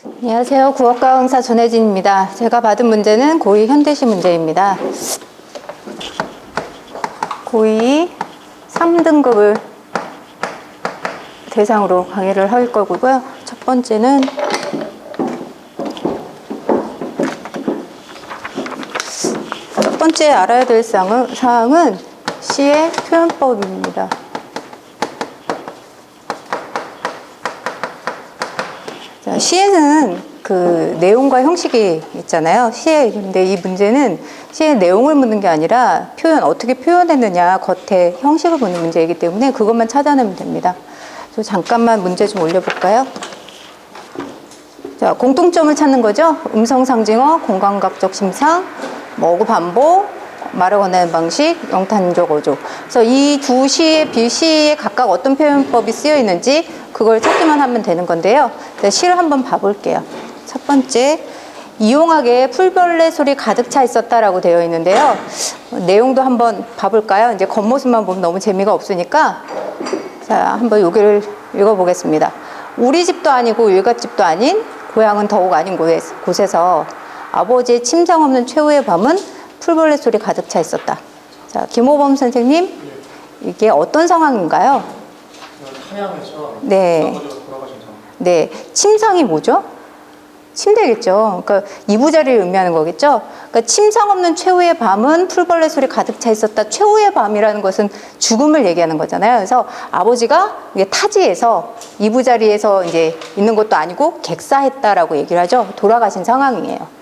안녕하세요. 국어과 강사 전혜진입니다. 제가 받은 문제는 고2 현대시 문제입니다. 고2 3등급을 대상으로 강의를 할 거고요. 첫 번째는 첫 번째 알아야 될 사항은 시의 표현법입니다. 자, 시에는 그 내용과 형식이 있잖아요. 시에. 근데 이 문제는 시의 내용을 묻는 게 아니라 어떻게 표현했느냐, 겉에 형식을 보는 문제이기 때문에 그것만 찾아내면 됩니다. 그래서 잠깐만 문제 좀 올려볼까요? 자, 공통점을 찾는 거죠. 음성상징어, 공감각적 심상, 어구 반복, 말을 건네는 방식, 영탄적 어조. 그래서 이 두 시의 비시에 각각 어떤 표현법이 쓰여 있는지 그걸 찾기만 하면 되는 건데요. 시를 한번 봐볼게요. 첫 번째, 이용하게 풀벌레 소리 가득 차 있었다라고 되어 있는데요. 내용도 한번 봐볼까요? 이제 겉모습만 보면 너무 재미가 없으니까 자, 한번 여기를 읽어보겠습니다. 우리 집도 아니고 일갓집도 아닌 고향은 더욱 아닌 곳에서 아버지의 침상 없는 최후의 밤은 풀벌레 소리 가득 차 있었다. 자, 김호범 선생님, 이게 어떤 상황인가요? 타양에서 네. 아버지가 돌아가신 상황. 네, 침상이 뭐죠? 침대겠죠. 그러니까 이부자리를 의미하는 거겠죠. 그러니까 침상 없는 최후의 밤은 풀벌레 소리 가득 차 있었다. 최후의 밤이라는 것은 죽음을 얘기하는 거잖아요. 그래서 아버지가 타지에서 이부자리에서 이제 있는 것도 아니고 객사했다라고 얘기를 하죠. 돌아가신 상황이에요.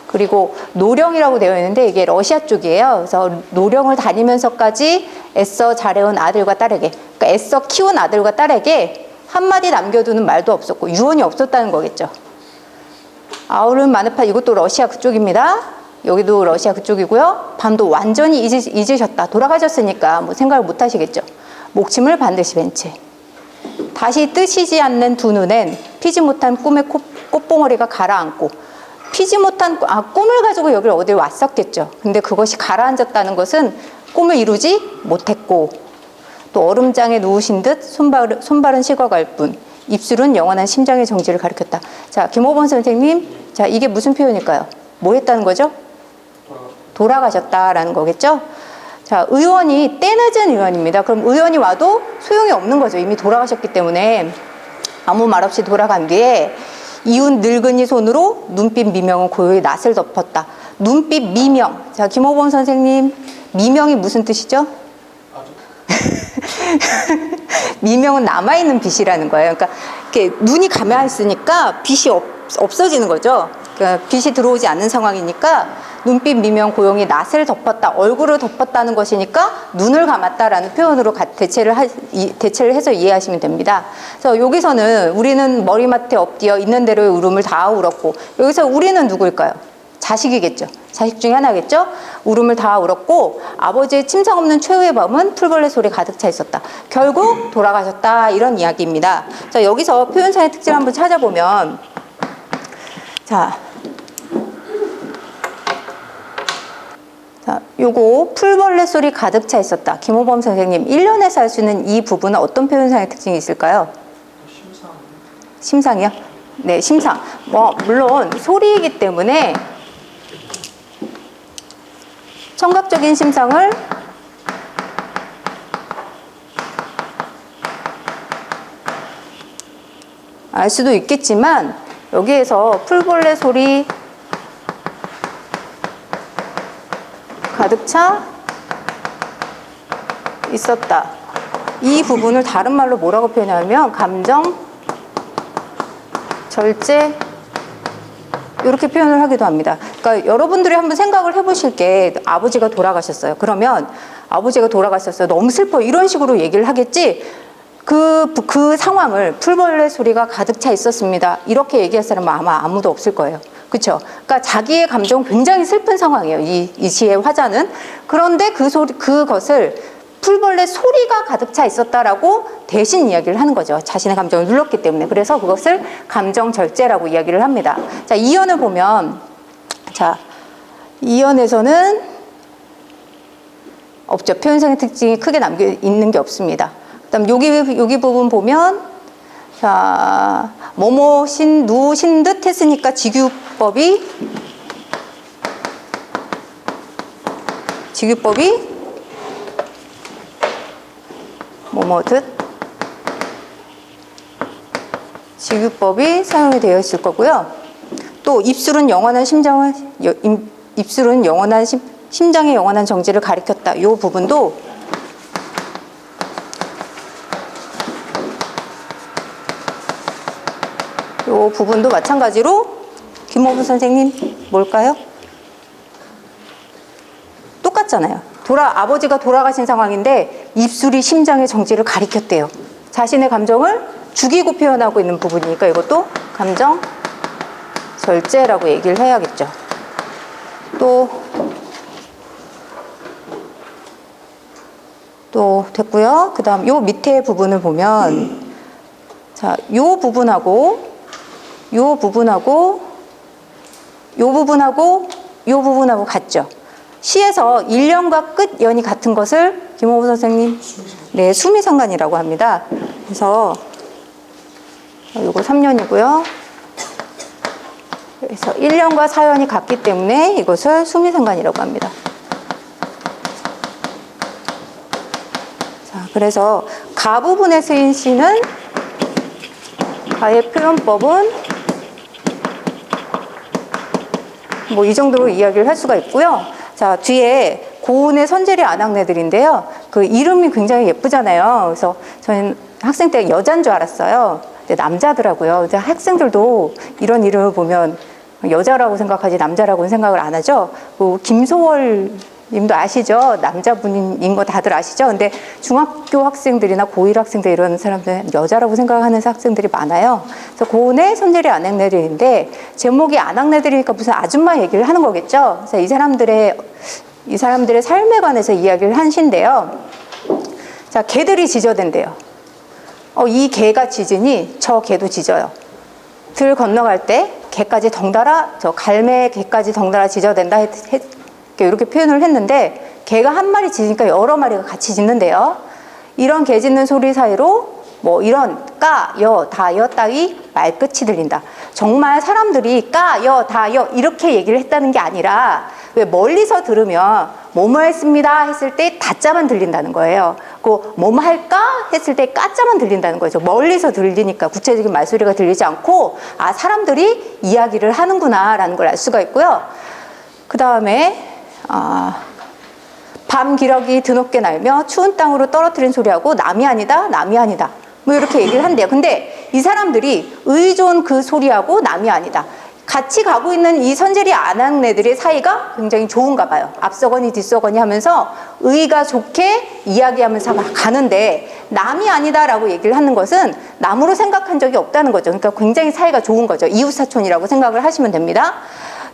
그리고 노령이라고 되어 있는데 이게 러시아 쪽이에요. 그래서 노령을 다니면서까지 애써 잘해온 아들과 딸에게, 그러니까 애써 키운 아들과 딸에게 한마디 남겨두는 말도 없었고 유언이 없었다는 거겠죠. 아우른 마느파, 이것도 러시아 그쪽입니다. 여기도 러시아 그쪽이고요. 밤도 완전히 잊으셨다. 돌아가셨으니까 뭐 생각을 못 하시겠죠. 목침을 반드시 벤 채. 다시 뜨시지 않는 두 눈엔 피지 못한 꿈의 꽃봉오리가 가라앉고, 피지 못한 꿈을 가지고 여기를 어딜 왔었겠죠. 근데 그것이 가라앉았다는 것은 꿈을 이루지 못했고, 또 얼음장에 누우신 듯 손발은 식어갈 뿐, 입술은 영원한 심장의 정지를 가리켰다. 자, 김호범 선생님, 자, 이게 무슨 표현일까요? 뭐 했다는 거죠? 돌아가셨다라는 거겠죠? 자, 의원이 때늦은 의원입니다. 그럼 의원이 와도 소용이 없는 거죠. 이미 돌아가셨기 때문에. 아무 말 없이 돌아간 뒤에 이웃 늙은이 손으로 눈빛 미명은 고요히 낯을 덮었다. 눈빛 미명. 자, 김호범 선생님, 미명이 무슨 뜻이죠? 미명은 남아있는 빛이라는 거예요. 그러니까 이렇게 눈이 가만히 있으니까 빛이 없어지는 거죠. 그러니까 빛이 들어오지 않는 상황이니까 눈빛 미명 고용이 낯을 덮었다, 얼굴을 덮었다는 것이니까 눈을 감았다라는 표현으로 대체를 해서 이해하시면 됩니다. 그래서 여기서는 우리는 머리맡에 엎드려 있는 대로의 울음을 다 울었고, 여기서 우리는 누구일까요? 자식이겠죠. 자식 중에 하나겠죠. 울음을 다 울었고 아버지의 침상 없는 최후의 밤은 풀벌레 소리 가득 차 있었다. 결국 돌아가셨다, 이런 이야기입니다. 자, 여기서 표현상의 특징을 한번 찾아보면, 자, 요거 풀벌레 소리 가득 차 있었다. 김호범 선생님, 1년에서 할 수 있는 이 부분은 어떤 표현상의 특징이 있을까요? 심상이요? 네, 심상. 물론 소리이기 때문에 청각적인 심상을 알 수도 있겠지만, 여기에서 풀벌레 소리 가득 차 있었다, 이 부분을 다른 말로 뭐라고 표현하냐면 감정 절제, 이렇게 표현을 하기도 합니다. 그러니까 여러분들이 한번 생각을 해보실 게, 아버지가 돌아가셨어요. 그러면 아버지가 돌아가셨어요. 너무 슬퍼. 이런 식으로 얘기를 하겠지. 그 상황을 풀벌레 소리가 가득 차 있었습니다, 이렇게 얘기할 사람은 아마 아무도 없을 거예요. 그렇죠? 그러니까 자기의 감정은 굉장히 슬픈 상황이에요. 이 시의 화자는. 그런데 그것을 풀벌레 소리가 가득 차 있었다라고 대신 이야기를 하는 거죠. 자신의 감정을 눌렀기 때문에. 그래서 그것을 감정 절제라고 이야기를 합니다. 자, 2연을 보면, 자, 2연에서는 없죠. 표현상의 특징이 크게 있는 게 없습니다. 그다음 여기 부분 보면, 자, 뭐뭐 누신 듯 했으니까 직유법이 뭐뭐 듯 직유법이 사용이 되어 있을 거고요. 또 입술은 영원한 심장의 영원한 정지를 가리켰다. 이 부분도 마찬가지로 김호분 선생님 뭘까요? 똑같잖아요. 아버지가 돌아가신 상황인데 입술이 심장의 정지를 가리켰대요. 자신의 감정을 죽이고 표현하고 있는 부분이니까 이것도 감정 절제라고 얘기를 해야겠죠. 또 됐고요. 그 다음 요 밑에 부분을 보면 자, 요 부분하고 같죠. 시에서 일련과 끝 연이 같은 것을 김호부 선생님 네, 수미상관이라고 합니다. 그래서 요거 3년이고요. 그래서 1년과 4연이 같기 때문에 이것을 수미상관이라고 합니다. 자, 그래서 가 부분에 쓰인 시는 가의 표현법은 뭐 이 정도로 이야기를 할 수가 있고요. 자, 뒤에 고운의 선제리 안악내들인데요. 그 이름이 굉장히 예쁘잖아요. 그래서 저는 학생 때 여자인 줄 알았어요. 근데 남자더라고요. 이제 학생들도 이런 이름을 보면 여자라고 생각하지 남자라고는 생각을 안 하죠. 김소월 님도 아시죠? 남자분인 거 다들 아시죠? 근데 중학교 학생들이나 고1 학생들 이런 사람들은 여자라고 생각하는 학생들이 많아요. 그래서 고운의 선제리 안악내들인데 제목이 안악내들이니까 무슨 아줌마 얘기를 하는 거겠죠? 그래서 이 사람들의 삶에 관해서 이야기를 한 시인데요. 자, 개들이 지저댄대요. 이 개가 짖으니 저 개도 짖어요. 들 건너갈 때 개까지 덩달아 갈매 개까지 덩달아 짖어댄다 이렇게 표현을 했는데 개가 한 마리 짖으니까 여러 마리가 같이 짖는데요. 이런 개 짖는 소리 사이로 뭐 이런 까, 여, 다, 여 따위 말끝이 들린다. 정말 사람들이 까, 여, 다, 여 이렇게 얘기를 했다는 게 아니라 왜 멀리서 들으면 뭐뭐 했습니다 했을 때 다자만 들린다는 거예요. 그 뭐뭐 할까 했을 때 까자만 들린다는 거죠. 멀리서 들리니까 구체적인 말소리가 들리지 않고 사람들이 이야기를 하는구나 라는 걸 알 수가 있고요. 그 다음에 밤 기러기 드높게 날며 추운 땅으로 떨어뜨린 소리하고 남이 아니다 뭐 이렇게 얘기를 한대요. 근데 이 사람들이 의존 그 소리하고 남이 아니다 같이 가고 있는 이 선제리 안악내들의 사이가 굉장히 좋은가 봐요. 앞서거니 뒤서거니 하면서 의가 좋게 이야기하면서 가는데 남이 아니다라고 얘기를 하는 것은 남으로 생각한 적이 없다는 거죠. 그러니까 굉장히 사이가 좋은 거죠. 이웃사촌이라고 생각을 하시면 됩니다.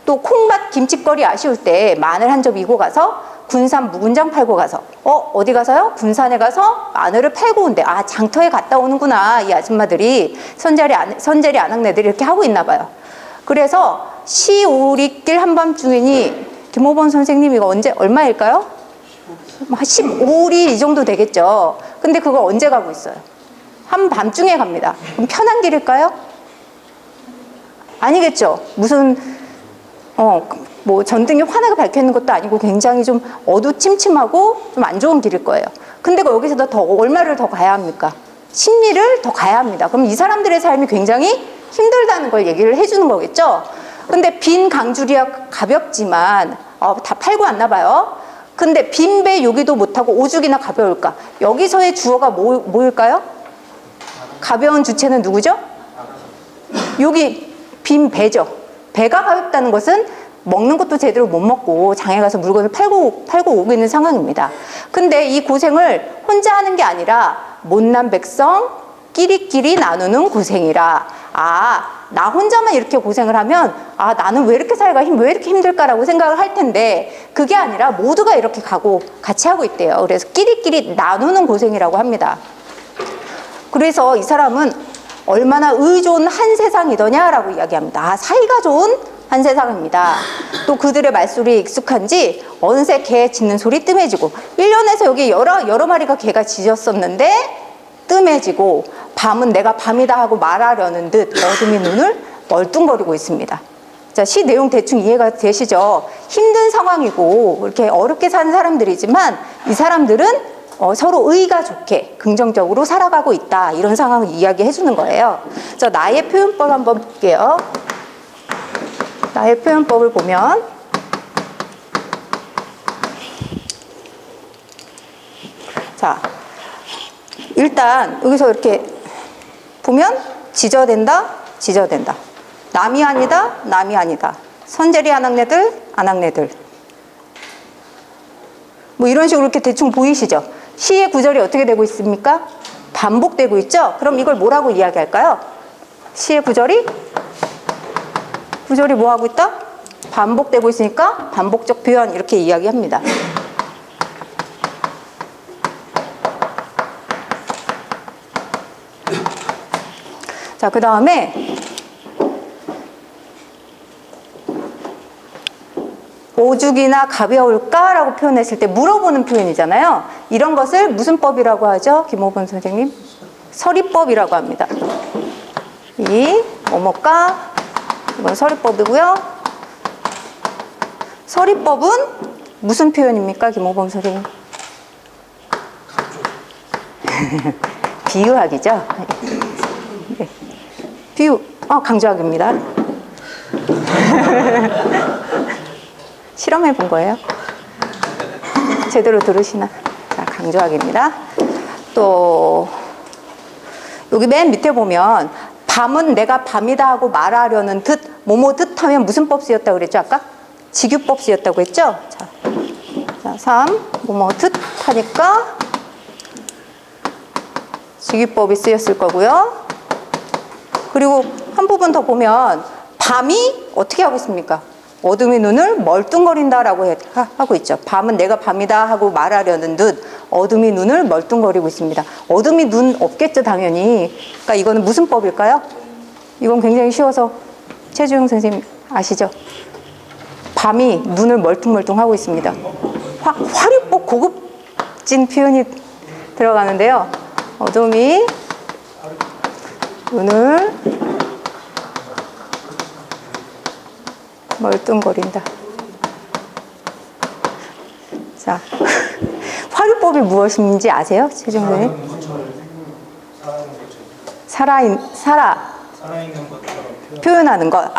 또 콩밭 김치거리 아쉬울 때 마늘 한 점 이고 가서 군산 묵은장 팔고 가서 어디 가서요? 군산에 가서 마늘을 팔고 온대. 장터에 갔다 오는구나. 이 아줌마들이 선제리 안악내들이 이렇게 하고 있나 봐요. 그래서 시오리길 한밤중이니 김호범 선생님 이거 얼마일까요? 15리 이 정도 되겠죠. 근데 그걸 언제 가고 있어요? 한밤중에 갑니다. 그럼 편한 길일까요? 아니겠죠. 무슨 뭐 전등이 환하게 밝혀 있는 것도 아니고 굉장히 좀 어두침침하고 좀 안 좋은 길일 거예요. 근데 여기서 얼마를 더 가야 합니까? 10리를 더 가야 합니다. 그럼 이 사람들의 삶이 굉장히 힘들다는 걸 얘기를 해주는 거겠죠. 근데 빈 강줄이야 가볍지만 다 팔고 왔나 봐요. 근데 빈배 요기도 못하고 오죽이나 가벼울까? 여기서의 주어가 뭐일까요? 가벼운 주체는 누구죠? 여기 빈 배죠. 배가 가볍다는 것은 먹는 것도 제대로 못 먹고 장에 가서 물건을 팔고 오고 있는 상황입니다. 근데 이 고생을 혼자 하는 게 아니라 못난 백성 끼리끼리 나누는 고생이라. 나 혼자만 이렇게 고생을 하면 나는 왜 이렇게 왜 이렇게 힘들까라고 생각을 할 텐데 그게 아니라 모두가 이렇게 같이 하고 있대요. 그래서 끼리끼리 나누는 고생이라고 합니다. 그래서 이 사람은 얼마나 의좋은 한 세상이더냐라고 이야기합니다. 사이가 좋은 한 세상입니다. 또 그들의 말소리에 익숙한지 어느새 개 짖는 소리 뜸해지고 1년에서 여기 여러 마리가 개가 짖었었는데 뜸해지고 밤은 내가 밤이다 하고 말하려는 듯 어둠이 눈을 멀뚱거리고 있습니다. 자, 시 내용 대충 이해가 되시죠? 힘든 상황이고 이렇게 어렵게 사는 사람들이지만 이 사람들은 서로 의가 좋게 긍정적으로 살아가고 있다, 이런 상황을 이야기해 주는 거예요. 자, 나의 표현법 한번 볼게요. 나의 표현법을 보면 자, 일단 여기서 이렇게 보면 지저댄다, 지저댄다. 남이 아니다, 남이 아니다. 선재리 안악내들. 뭐 이런 식으로 이렇게 대충 보이시죠? 시의 구절이 어떻게 되고 있습니까? 반복되고 있죠? 그럼 이걸 뭐라고 이야기할까요? 시의 구절이 뭐 하고 있다? 반복되고 있으니까 반복적 표현, 이렇게 이야기합니다. 자, 그 다음에 오죽이나 가벼울까? 라고 표현했을 때 물어보는 표현이잖아요. 이런 것을 무슨 법이라고 하죠? 김호범 선생님? 서리법이라고 합니다. 이 뭐뭐까? 이건 서리법이고요. 서리법은 무슨 표현입니까? 김호범 선생님? 비유학이죠. 네. 비유, 강조학입니다. 실험해 본 거예요? 제대로 들으시나? 자, 강조학입니다. 또 여기 맨 밑에 보면 밤은 내가 밤이다 하고 말하려는 듯, 뭐뭐 듯 하면 무슨 법 쓰였다고 그랬죠? 아까? 직유법 쓰였다고 했죠? 자, 3, 뭐뭐 듯 하니까 직유법이 쓰였을 거고요. 그리고 한 부분 더 보면 밤이 어떻게 하고 있습니까? 어둠이 눈을 멀뚱거린다라고 하고 있죠. 밤은 내가 밤이다 하고 말하려는 듯 어둠이 눈을 멀뚱거리고 있습니다. 어둠이 눈 없겠죠, 당연히. 그러니까 이거는 무슨 법일까요? 이건 굉장히 쉬워서 최주영 선생님 아시죠? 밤이 눈을 멀뚱멀뚱하고 있습니다. 화류법 고급진 표현이 들어가는데요. 어둠이 눈을 멀뚱거린다. 자, 화류법이 무엇인지 아세요? 최종 선생님? 살아있는 것처럼 표현하는 것.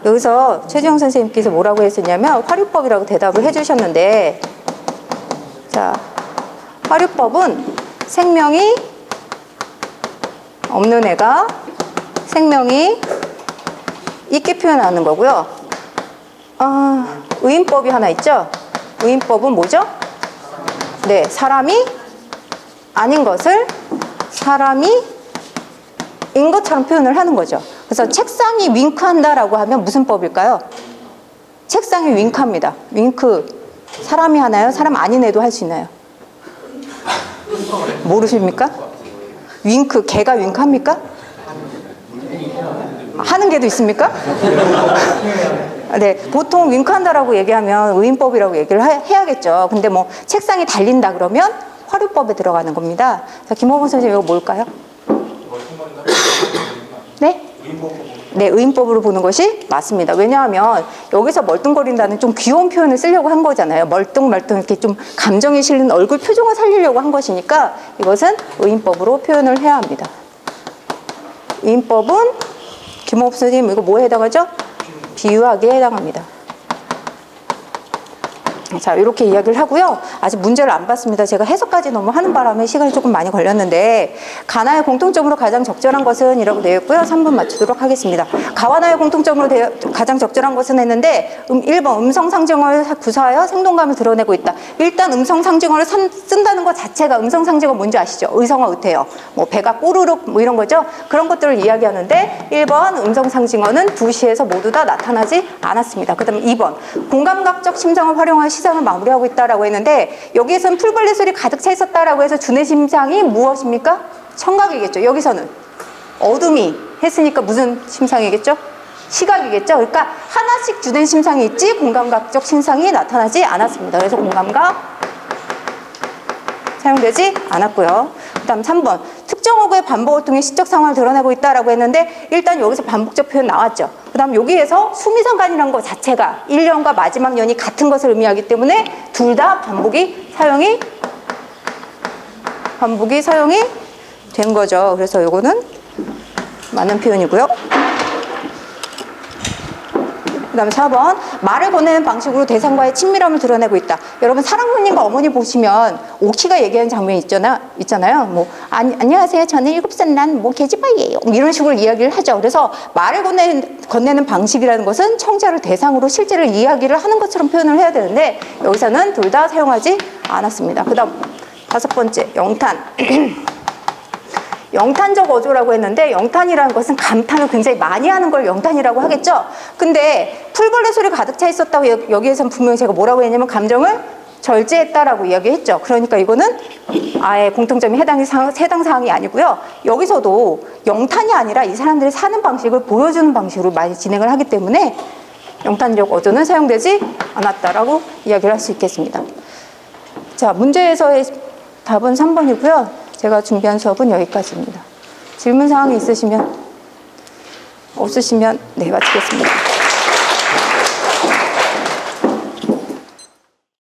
여기서 최주영 선생님께서 뭐라고 했었냐면 화류법이라고 대답을 해주셨는데, 자, 화류법은 생명이 없는 애가 생명이 있게 표현하는 거고요. 의인법이 하나 있죠? 의인법은 뭐죠? 네, 사람이 아닌 것을 사람이 인 것처럼 표현을 하는 거죠. 그래서 책상이 윙크한다라고 하면 무슨 법일까요? 책상이 윙크합니다. 윙크. 사람이 하나요? 사람 아닌 애도 할 수 있나요? 모르십니까? 윙크, 개가 윙크합니까? 하는 개도 있습니까? 네, 보통 윙크한다라고 얘기하면 의인법이라고 얘기를 해야겠죠. 근데 뭐 책상이 달린다 그러면 화류법에 들어가는 겁니다. 자, 김호범 선생님, 이거 뭘까요? 네? 네, 의인법으로 보는 것이 맞습니다. 왜냐하면 여기서 멀뚱거린다는 좀 귀여운 표현을 쓰려고 한 거잖아요. 멀뚱멀뚱 이렇게 좀 감정이 실린 얼굴 표정을 살리려고 한 것이니까 이것은 의인법으로 표현을 해야 합니다. 의인법은 김호범 선생님, 이거 뭐에 해당하죠? 비유하기에 해당합니다. 자, 이렇게 이야기를 하고요. 아직 문제를 안 봤습니다. 제가 해석까지 너무 하는 바람에 시간이 조금 많이 걸렸는데, 가나의 공통점으로 가장 적절한 것은 이라고 되어 있고요. 3분 맞추도록 하겠습니다. 가와나의 공통점으로 가장 적절한 것은 했는데 1번 음성 상징어를 구사하여 생동감을 드러내고 있다. 일단 음성 상징어를 쓴다는 것 자체가, 음성 상징어 뭔지 아시죠? 의성어, 의태어, 뭐 배가 꼬르륵 뭐 이런 거죠. 그런 것들을 이야기하는데 1번 음성 상징어는 두 시에서 모두 다 나타나지 않았습니다. 그 다음에 2번 공감각적 심상을 활용한 시상을 마무리하고 있다라고 했는데, 여기에서는 풀벌레 소리 가득 차 있었다라고 해서 준의 심상이 무엇입니까? 청각이겠죠. 여기서는 어둠이 했으니까 무슨 심상이겠죠? 시각이겠죠. 그러니까 하나씩 주된 심상이 있지 공감각적 심상이 나타나지 않았습니다. 그래서 공감각 사용되지 않았고요. 그 다음 3번 특정어구의 반복을 통해 시적 상황을 드러내고 있다라고 했는데 일단 여기서 반복적 표현 나왔죠. 그 다음 여기에서 수미상관이라는 것 자체가 1년과 마지막 년이 같은 것을 의미하기 때문에 둘 다 반복이 사용이 된 거죠. 그래서 요거는 맞는 표현이고요. 그 다음에 4번 말을 건네는 방식으로 대상과의 친밀함을 드러내고 있다. 여러분 사랑부님과 어머니 보시면 오키가 얘기하는 장면이 있잖아요. 뭐 안녕하세요. 저는 7살 난 뭐 계집아이예요. 이런 식으로 이야기를 하죠. 그래서 말을 건네는 방식이라는 것은 청자를 대상으로 실제를 이야기를 하는 것처럼 표현을 해야 되는데 여기서는 둘 다 사용하지 않았습니다. 그 다음 5번째 영탄. 영탄적 어조라고 했는데 영탄이라는 것은 감탄을 굉장히 많이 하는 걸 영탄이라고 하겠죠. 근데 풀벌레 소리가 가득 차 있었다고 여기에선 분명히 제가 뭐라고 했냐면 감정을 절제했다라고 이야기했죠. 그러니까 이거는 아예 공통점이 해당 사항이 아니고요. 여기서도 영탄이 아니라 이 사람들이 사는 방식을 보여주는 방식으로 많이 진행을 하기 때문에 영탄적 어조는 사용되지 않았다라고 이야기를 할 수 있겠습니다. 자, 문제에서의 답은 3번이고요. 제가 준비한 수업은 여기까지입니다. 질문 사항이 없으시면 네, 마치겠습니다.